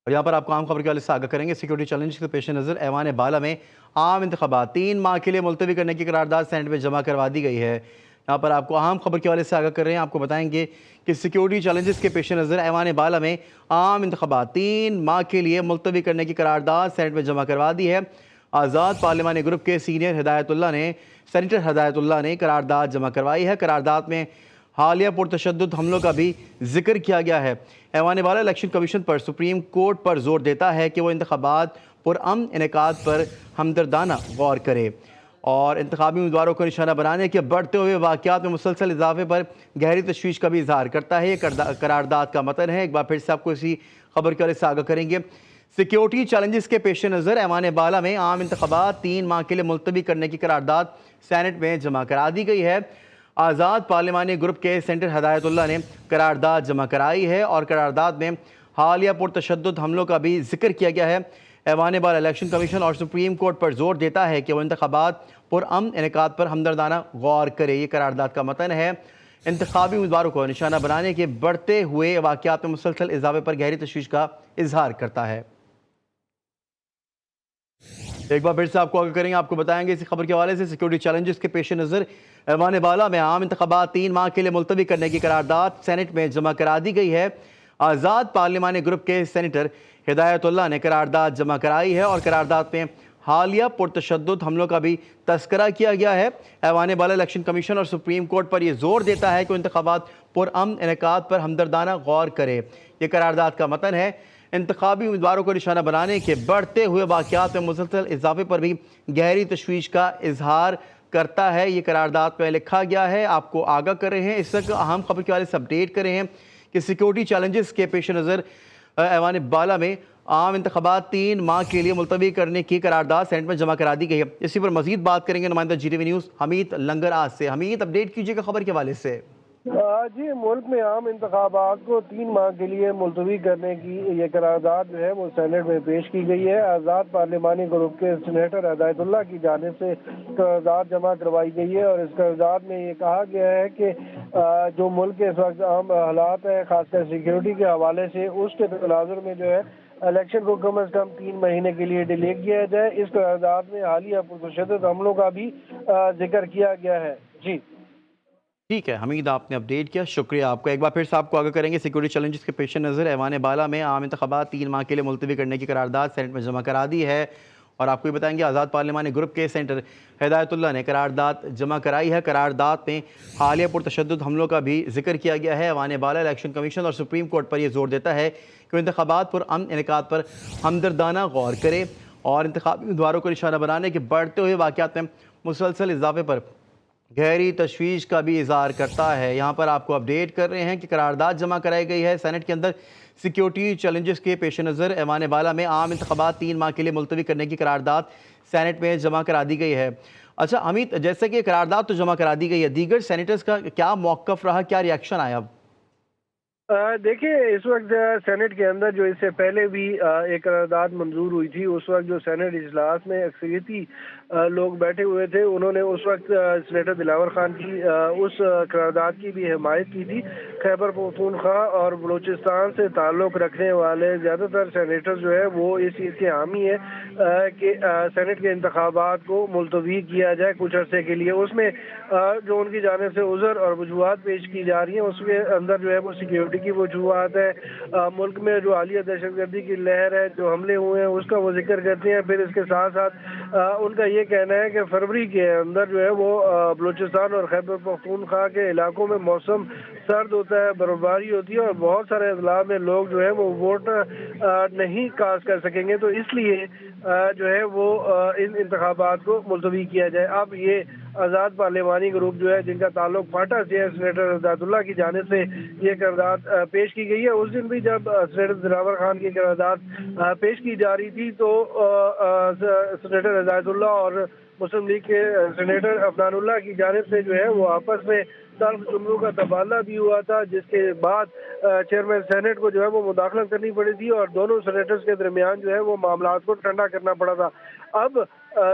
اور یہاں پر آپ کو عام خبر کے حوالے سے آگاہ کریں گے۔ سیکیورٹی چیلنج کے پیش نظر ایوان بالا میں عام انتخابات 3 ماہ کے لیے ملتوی کرنے کی قرارداد سینٹ میں جمع کروا دی گئی ہے۔ یہاں پر آپ کو اہم خبر کے حوالے سے آگاہ کر رہے ہیں، آپ کو بتائیں گے کہ سیکیورٹی چیلنجز کے پیش نظر ایوان بالا میں عام انتخابات 3 ماہ کے لیے ملتوی کرنے کی قرارداد سینٹ میں جمع کروا دی ہے۔ آزاد پارلیمانی گروپ کے سینئر سینیٹر ہدایت اللہ نے قرارداد جمع کروائی ہے۔ قرارداد میں حالیہ پرتشدد حملوں کا بھی ذکر کیا گیا ہے۔ ایوان بالا الیکشن کمیشن پر سپریم کورٹ پر زور دیتا ہے کہ وہ انتخابات پرامن انعقاد پر ہمدردانہ غور کرے اور انتخابی امیدواروں کو نشانہ بنانے کے بڑھتے ہوئے واقعات میں مسلسل اضافے پر گہری تشویش کا بھی اظہار کرتا ہے۔ یہ قرارداد کا متن ہے، ایک بار پھر سے آپ کو اسی خبر کے حوالے سے آگاہ کریں گے۔ سیکیورٹی چیلنجز کے پیش نظر ایوان بالا میں عام انتخابات 3 ماہ کے لیے ملتوی کرنے کی قرارداد سینٹ میں جمع کرا دی گئی ہے۔ آزاد پارلیمانی گروپ کے سینیٹر ہدایت اللہ نے قرارداد جمع کرائی ہے اور قرارداد میں حالیہ پرتشدد حملوں کا بھی ذکر کیا گیا ہے۔ ایوان بالا الیکشن کمیشن اور سپریم کورٹ پر زور دیتا ہے کہ وہ انتخابات پرامن انعقاد پر ہمدردانہ غور کرے۔ یہ قرارداد کا متن ہے۔ انتخابی امیدواروں کو نشانہ بنانے کے بڑھتے ہوئے واقعات میں مسلسل اضافے پر گہری تشویش کا اظہار کرتا ہے۔ ایک بار پھر سے آپ کو آگاہ کریں گے، آپ کو بتائیں گے اسی خبر کے حوالے سے سیکیورٹی چیلنجز کے پیش نظر ایوان بالا میں عام انتخابات 3 ماہ کے لیے ملتوی کرنے کی قرارداد سینٹ میں جمع کرا دی گئی ہے۔ آزاد پارلیمانی گروپ کے سینیٹر ہدایت اللہ نے قرارداد جمع کرائی ہے اور قرارداد میں حالیہ پرتشدد حملوں کا بھی تذکرہ کیا گیا ہے۔ ایوان بالا الیکشن کمیشن اور سپریم کورٹ پر یہ زور دیتا ہے کہ وہ انتخابات پرامن انعقاد پر ہمدردانہ غور کرے۔ یہ قرارداد کا متن ہے۔ انتخابی امیدواروں کو نشانہ بنانے کے بڑھتے ہوئے واقعات میں مسلسل اضافے پر بھی گہری تشویش کا اظہار کرتا ہے۔ یہ قرارداد میں لکھا گیا ہے، آپ کو آگاہ کر رہے ہیں، اس وقت اہم خبر کے حوالے سے اپڈیٹ کر رہے ہیں کہ سیکیورٹی چیلنجز کے پیش نظر ایوان بالا میں عام انتخابات 3 ماہ کے لیے ملتوی کرنے کی قرارداد سینٹ میں جمع کرا دی گئی ہے۔ اسی پر مزید بات کریں گے نمائندہ جی ٹی وی نیوز حمید لنگر آج سے۔ حمید، اپڈیٹ کیجئے گا خبر کے حوالے سے۔ جی، ملک میں عام انتخابات کو 3 ماہ کے لیے ملتوی کرنے کی یہ قرارداد جو ہے وہ سینٹ میں پیش کی گئی ہے۔ آزاد پارلیمانی گروپ کے سینیٹر ہدایت اللہ کی جانب سے قرارداد جمع کروائی گئی ہے اور اس قرارداد میں یہ کہا گیا ہے کہ جو ملک کے اس وقت عام حالات ہیں، خاص کر سیکیورٹی کے حوالے سے، اس کے تناظر میں جو ہے الیکشن کو کم از کم 3 مہینے کے لیے ڈیلے کیا جائے۔ اس قرارداد میں حالیہ پرتشدد حملوں کا بھی ذکر کیا گیا ہے۔ جی ٹھیک ہے حمید، آپ نے اپڈیٹ کیا، شکریہ آپ کو۔ ایک بار پھر سے آپ کو آگاہ کریں گے سیکیورٹی چیلنجز کے پیش نظر ایوان بالا میں عام انتخابات 3 ماہ کے لیے ملتوی کرنے کی قرارداد سینٹ میں جمع کرا دی ہے اور آپ کو یہ بتائیں گے آزاد پارلیمانی گروپ کے سینیٹر ہدایت اللہ نے قرارداد جمع کرائی ہے۔ قرارداد میں حالیہ پرتشدد حملوں کا بھی ذکر کیا گیا ہے۔ ایوان بالا الیکشن کمیشن اور سپریم کورٹ پر یہ زور دیتا ہے کہ وہ انتخابات پرامن انعقاد پر ہمدردانہ غور کرے اور انتخابی امیدواروں کو نشانہ بنانے کے بڑھتے ہوئے واقعات میں مسلسل اضافے پر گہری تشویش کا بھی اظہار کرتا ہے۔ یہاں پر آپ کو اپڈیٹ کر رہے ہیں کہ قرارداد جمع کرائی گئی ہے سینٹ کے اندر۔ سیکیورٹی چیلنجز کے پیش نظر ایوان بالا میں عام انتخابات 3 ماہ کے لیے ملتوی کرنے کی قرارداد سینٹ میں جمع کرا دی گئی ہے۔ اچھا حمید، جیسے کہ قرارداد تو جمع کرا دی گئی ہے، دیگر سینیٹرز کا کیا موقف رہا، کیا ریاکشن آیا اب؟ دیکھیں، اس وقت سینٹ کے اندر جو اس سے پہلے بھی ایک قرارداد منظور ہوئی تھی، اس وقت جو سینٹ اجلاس میں اکثریتی لوگ بیٹھے ہوئے تھے، انہوں نے اس وقت سینیٹر دلاور خان کی اس قرارداد کی بھی حمایت کی تھی۔ خیبر پختونخوا اور بلوچستان سے تعلق رکھنے والے زیادہ تر سینیٹر جو ہے وہ اس چیز کے حامی ہیں کہ سینٹ کے انتخابات کو ملتوی کیا جائے کچھ عرصے کے لیے۔ اس میں جو ان کی جانب سے عذر اور وجوہات پیش کی جا رہی ہیں، اس کے اندر جو ہے وہ سیکیورٹی کی وجوہات ہے، ملک میں جو حالیہ دہشت گردی کی لہر ہے، جو حملے ہوئے ہیں اس کا وہ ذکر کرتے ہیں۔ پھر اس کے ساتھ ساتھ ان کا یہ کہنا ہے کہ فروری کے اندر جو ہے وہ بلوچستان اور خیبر پختونخوا کے علاقوں میں موسم سرد ہوتا ہے، برف باری ہوتی ہے اور بہت سارے اضلاع میں لوگ جو ہے وہ ووٹ نہیں کاسٹ کر سکیں گے، تو اس لیے جو ہے وہ ان انتخابات کو ملتوی کیا جائے۔ اب یہ آزاد پارلیمانی گروپ جو ہے، جن کا تعلق فاٹا سے ہے، سینیٹر ہدایت اللہ کی جانب سے یہ قرارداد پیش کی گئی ہے۔ اس دن بھی جب سینیٹر دلاور خان کی قرارداد پیش کی جا رہی تھی تو سینیٹر ہدایت اللہ اور مسلم لیگ کے سینیٹر عفنان اللہ کی جانب سے جو ہے وہ آپس میں تلخ جملوں کا تبادلہ بھی ہوا تھا، جس کے بعد چیئرمین سینٹ کو جو ہے وہ مداخلت کرنی پڑی تھی اور دونوں سینیٹرز کے درمیان جو ہے وہ معاملات کو ٹھنڈا کرنا پڑا تھا۔ اب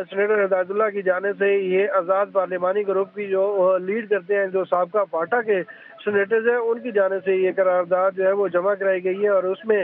سینیٹر ہدایت اللہ کی جانب سے یہ آزاد پارلیمانی گروپ کی جو لیڈ کرتے ہیں، جو سابقہ فاٹا کے سینیٹرز ہیں، ان کی جانب سے یہ قرارداد جو ہے وہ جمع کرائی گئی ہے اور اس میں